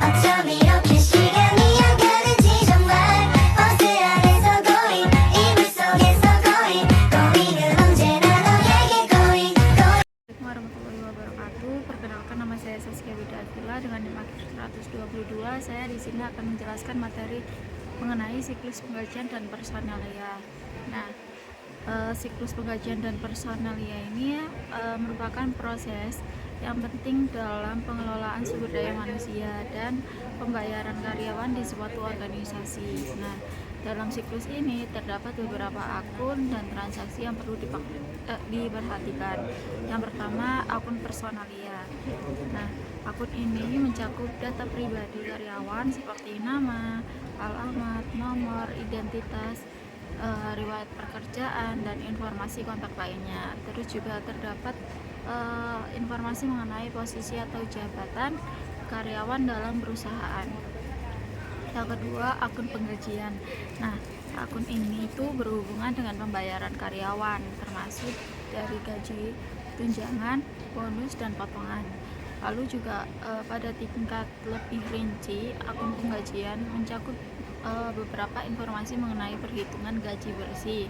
어쩜 이렇게 시간이 안 가는지 정말 버스 안에서 고인 이불 속에서 고인은 언제나 너에게 고인. Assalamualaikum warahmatullahi wabarakatuh. Perkenalkan, nama saya Saskia Wida Advila dengan NIM akhir 122. Saya di sini akan menjelaskan materi mengenai siklus penggajian dan personalia. Nah, siklus penggajian dan personalia ini merupakan proses yang penting dalam pengelolaan sumber daya manusia dan pembayaran karyawan di suatu organisasi. Nah, dalam siklus ini terdapat beberapa akun dan transaksi yang perlu diperhatikan. Yang pertama, akun personalia. Nah, akun ini mencakup data pribadi karyawan seperti nama, alamat, nomor, identitas, riwayat pekerjaan, dan informasi kontak lainnya. Terus juga terdapat informasi mengenai posisi atau jabatan karyawan dalam perusahaan. Yang kedua, akun penggajian. Nah, akun ini itu berhubungan dengan pembayaran karyawan, termasuk dari gaji, tunjangan, bonus, dan potongan. Lalu juga pada tingkat lebih rinci, akun penggajian mencakup beberapa informasi mengenai perhitungan gaji bersih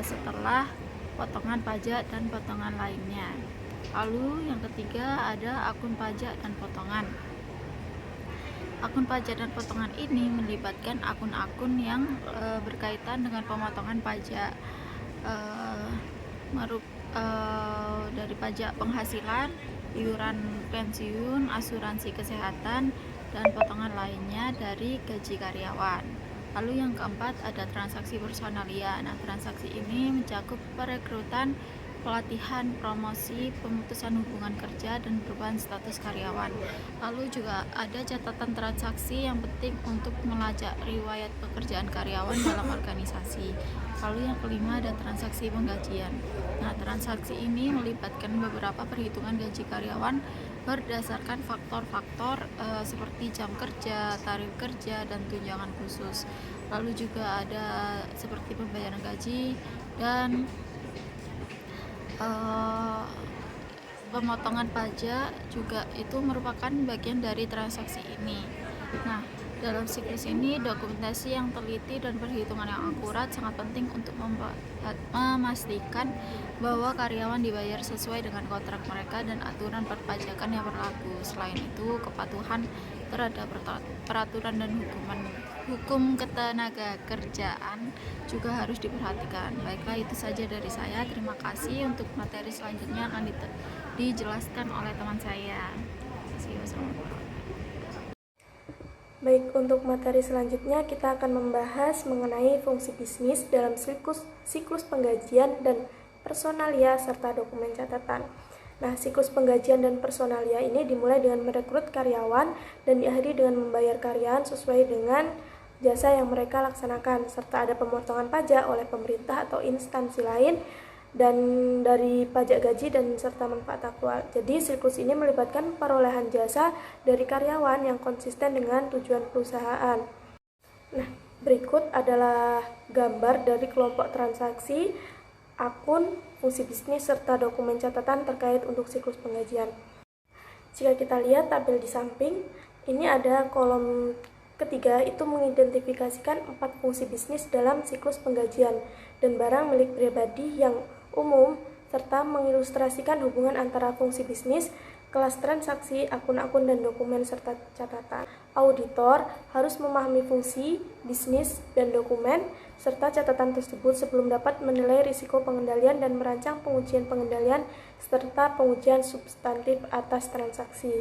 setelah potongan pajak dan potongan lainnya. Lalu yang ketiga ada akun pajak dan potongan. Akun pajak dan potongan ini melibatkan akun-akun yang berkaitan dengan pemotongan pajak dari pajak penghasilan, iuran pensiun, asuransi kesehatan, dan potongan lainnya dari gaji karyawan. Lalu yang keempat ada transaksi personalia. Nah, transaksi ini mencakup perekrutan, pelatihan, promosi, pemutusan hubungan kerja, dan perubahan status karyawan. Lalu juga ada catatan transaksi yang penting untuk melacak riwayat pekerjaan karyawan dalam organisasi. Lalu yang kelima ada transaksi penggajian. Nah, transaksi ini melibatkan beberapa perhitungan gaji karyawan berdasarkan faktor-faktor seperti jam kerja, tarif kerja, dan tunjangan khusus. Lalu juga ada seperti pembayaran gaji dan pemotongan pajak juga itu merupakan bagian dari transaksi ini. Nah, dalam siklus ini dokumentasi yang teliti dan perhitungan yang akurat sangat penting untuk memastikan bahwa karyawan dibayar sesuai dengan kontrak mereka dan aturan perpajakan yang berlaku. Selain itu, kepatuhan terhadap peraturan dan hukum ketenaga kerjaan juga harus diperhatikan. Baiklah, itu saja dari saya. Terima kasih. Untuk materi selanjutnya akan dijelaskan oleh teman saya. Terima kasih. Baik, untuk materi selanjutnya kita akan membahas mengenai fungsi bisnis dalam siklus penggajian dan personalia serta dokumen catatan. Nah, siklus penggajian dan personalia ini dimulai dengan merekrut karyawan dan diakhiri dengan membayar karyawan sesuai dengan jasa yang mereka laksanakan, serta ada pemotongan pajak oleh pemerintah atau instansi lain dan dari pajak gaji dan serta manfaat aktual. Jadi siklus ini melibatkan perolehan jasa dari karyawan yang konsisten dengan tujuan perusahaan. Nah, berikut adalah gambar dari kelompok transaksi, akun, fungsi bisnis, serta dokumen catatan terkait untuk siklus penggajian. Jika kita lihat tabel di samping, ini ada kolom ketiga itu mengidentifikasikan 4 fungsi bisnis dalam siklus penggajian dan barang milik pribadi yang umum, serta mengilustrasikan hubungan antara fungsi bisnis, kelas transaksi, akun-akun, dan dokumen serta catatan. Auditor harus memahami fungsi, bisnis, dan dokumen, serta catatan tersebut sebelum dapat menilai risiko pengendalian dan merancang pengujian pengendalian serta pengujian substantif atas transaksi.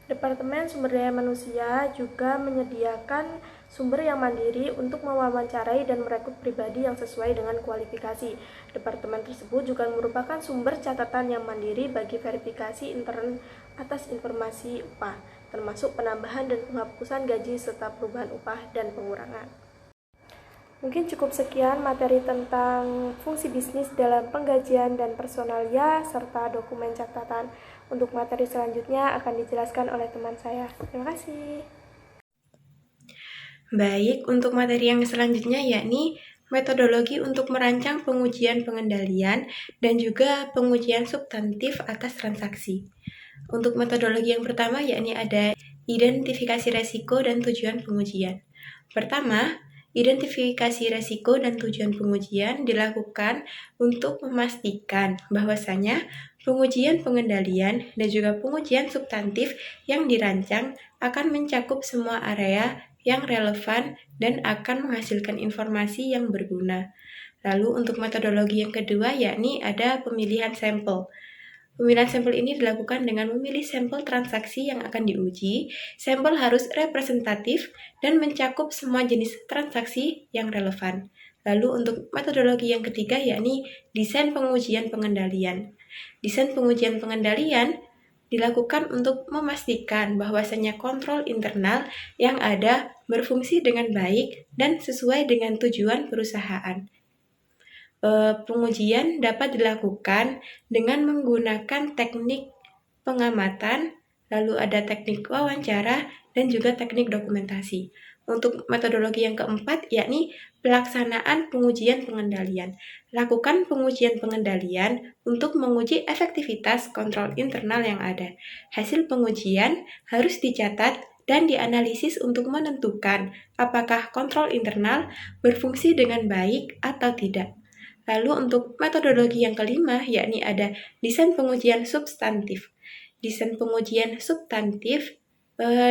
Departemen Sumber Daya Manusia juga menyediakan sumber yang mandiri untuk mewawancarai dan merekrut pribadi yang sesuai dengan kualifikasi. Departemen tersebut juga merupakan sumber catatan yang mandiri bagi verifikasi intern atas informasi upah, termasuk penambahan dan penghapusan gaji serta perubahan upah dan pengurangan. Mungkin cukup sekian materi tentang fungsi bisnis dalam penggajian dan personalia serta dokumen catatan. Untuk materi selanjutnya akan dijelaskan oleh teman saya. Terima kasih. Baik, untuk materi yang selanjutnya yakni metodologi untuk merancang pengujian pengendalian dan juga pengujian substantif atas transaksi. Untuk metodologi yang pertama yakni ada Identifikasi resiko dan tujuan pengujian. Pertama, identifikasi resiko dan tujuan pengujian dilakukan untuk memastikan bahwasanya pengujian pengendalian dan juga pengujian substantif yang dirancang akan mencakup semua area yang relevan dan akan menghasilkan informasi yang berguna. Lalu untuk metodologi yang kedua yakni ada pemilihan sampel. Pemilihan sampel ini dilakukan dengan memilih sampel transaksi yang akan diuji. Sampel harus representatif dan mencakup semua jenis transaksi yang relevan. Lalu untuk metodologi yang ketiga yakni desain pengujian pengendalian. Desain pengujian pengendalian dilakukan untuk memastikan bahwasanya kontrol internal yang ada berfungsi dengan baik dan sesuai dengan tujuan perusahaan. Pengujian dapat dilakukan dengan menggunakan teknik pengamatan, lalu ada teknik wawancara, dan juga teknik dokumentasi. Untuk metodologi yang keempat, yakni pelaksanaan pengujian pengendalian. Lakukan pengujian pengendalian untuk menguji efektivitas kontrol internal yang ada. Hasil pengujian harus dicatat dan dianalisis untuk menentukan apakah kontrol internal berfungsi dengan baik atau tidak. Lalu untuk metodologi yang kelima, yakni ada desain pengujian substantif. Desain pengujian substantif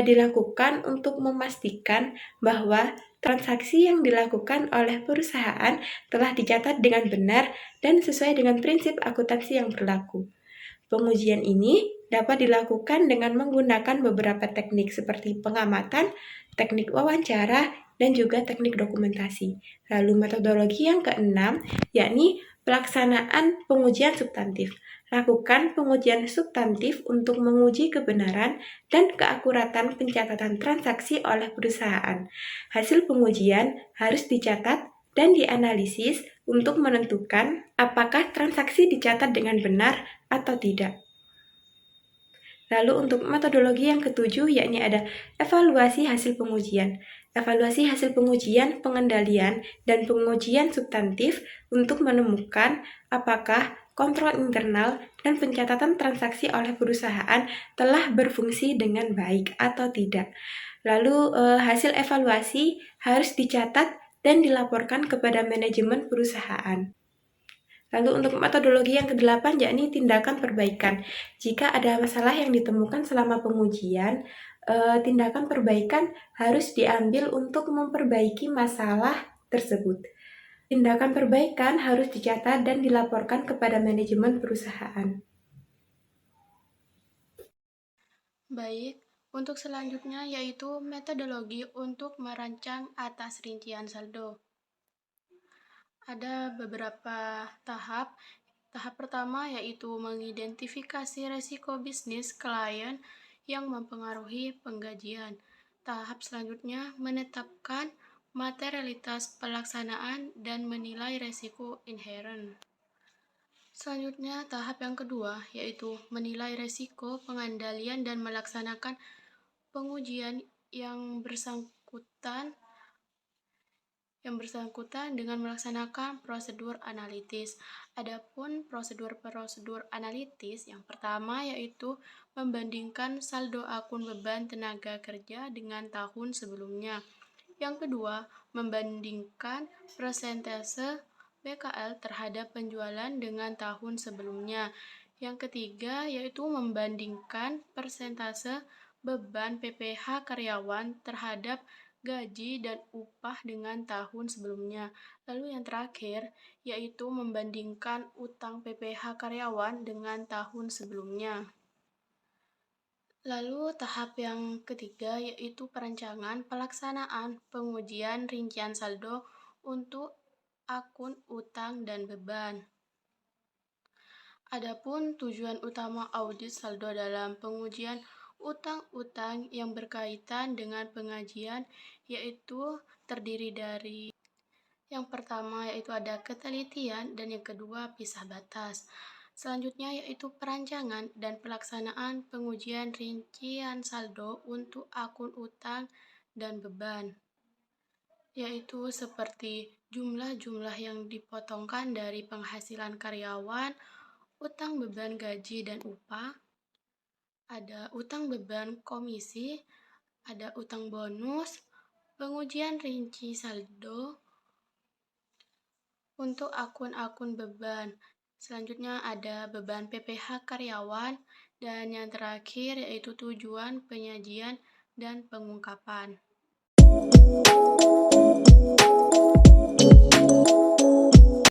dilakukan untuk memastikan bahwa transaksi yang dilakukan oleh perusahaan telah dicatat dengan benar dan sesuai dengan prinsip akuntansi yang berlaku. Pengujian ini dapat dilakukan dengan menggunakan beberapa teknik seperti pengamatan, teknik wawancara, dan juga teknik dokumentasi. Lalu metodologi yang keenam, yakni pelaksanaan pengujian substantif. Lakukan pengujian substantif untuk menguji kebenaran dan keakuratan pencatatan transaksi oleh perusahaan. Hasil pengujian harus dicatat dan dianalisis untuk menentukan apakah transaksi dicatat dengan benar atau tidak. Lalu untuk metodologi yang ketujuh yakni ada evaluasi hasil pengujian. Evaluasi hasil pengujian, pengendalian, dan pengujian substantif untuk menemukan apakah kontrol internal dan pencatatan transaksi oleh perusahaan telah berfungsi dengan baik atau tidak. Lalu hasil evaluasi harus dicatat dan dilaporkan kepada manajemen perusahaan. Lalu untuk metodologi yang kedelapan yakni tindakan perbaikan. Jika ada masalah yang ditemukan selama pengujian, tindakan perbaikan harus diambil untuk memperbaiki masalah tersebut. Tindakan perbaikan harus dicatat dan dilaporkan kepada manajemen perusahaan. Baik, untuk selanjutnya yaitu metodologi untuk merancang atas rincian saldo. Ada beberapa tahap. Tahap pertama yaitu mengidentifikasi resiko bisnis klien yang mempengaruhi penggajian. Tahap selanjutnya menetapkan materialitas pelaksanaan dan menilai resiko inherent. Selanjutnya, tahap yang kedua yaitu menilai resiko pengendalian dan melaksanakan pengujian yang bersangkutan dengan melaksanakan prosedur analitis. Adapun prosedur analitis yang pertama yaitu membandingkan saldo akun beban tenaga kerja dengan tahun sebelumnya. Yang kedua, membandingkan persentase BKL terhadap penjualan dengan tahun sebelumnya. Yang ketiga, yaitu membandingkan persentase beban PPh karyawan terhadap gaji dan upah dengan tahun sebelumnya. Lalu yang terakhir, yaitu membandingkan utang PPh karyawan dengan tahun sebelumnya. Lalu tahap yang ketiga yaitu perencanaan pelaksanaan pengujian rincian saldo untuk akun utang dan beban. Adapun tujuan utama audit saldo dalam pengujian utang-utang yang berkaitan dengan pengajian yaitu terdiri dari yang pertama yaitu ada ketelitian dan yang kedua pisah batas. Selanjutnya yaitu perancangan dan pelaksanaan pengujian rincian saldo untuk akun utang dan beban, yaitu seperti jumlah-jumlah yang dipotongkan dari penghasilan karyawan, utang beban gaji dan upah, ada utang beban komisi, ada utang bonus, pengujian rinci saldo untuk akun-akun beban. Selanjutnya ada beban PPh karyawan, dan yang terakhir yaitu tujuan, penyajian, dan pengungkapan.